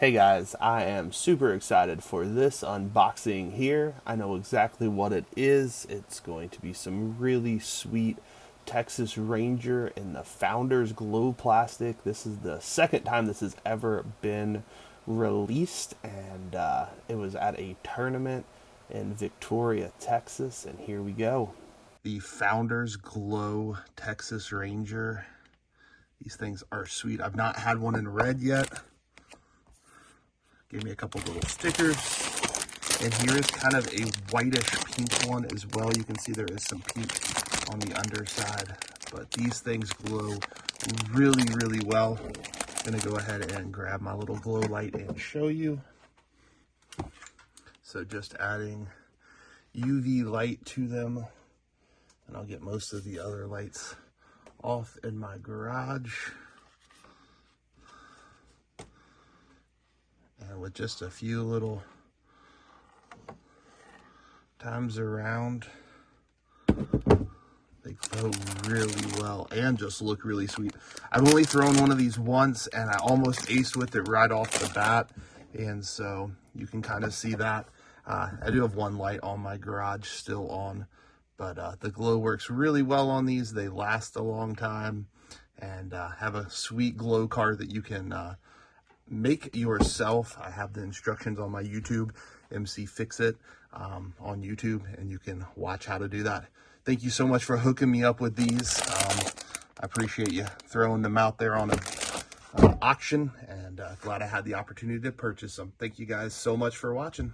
Hey guys, I am super excited for this unboxing here. I know exactly what it is. It's going to be some really sweet Texas Ranger in the Founders Glow plastic. This is the second time this has ever been released, and it was at a tournament in Victoria, Texas, and here we go. The Founders Glow Texas Ranger. These things are sweet. I've not had one in red yet. Gave me a couple little stickers. And here is kind of a whitish pink one as well. You can see there is some pink on the underside, but these things glow really, really well. I'm gonna go ahead and grab my little glow light and show you. So just adding UV light to them, and I'll get most of the other lights off in my garage. And with just a few little times around, they glow really well and just look really sweet. I've only thrown one of these once and I almost aced with it right off the bat, and so you can kind of see that. I do have one light on my garage still on, but the glow works really well on these. They last a long time and have a sweet glow card that you can make yourself. I have the instructions on my YouTube, MC Fix It, on YouTube, and you can watch how to do that. Thank you so much for hooking me up with these. I appreciate you throwing them out there on an auction, and glad I had the opportunity to purchase them. Thank you guys so much for watching.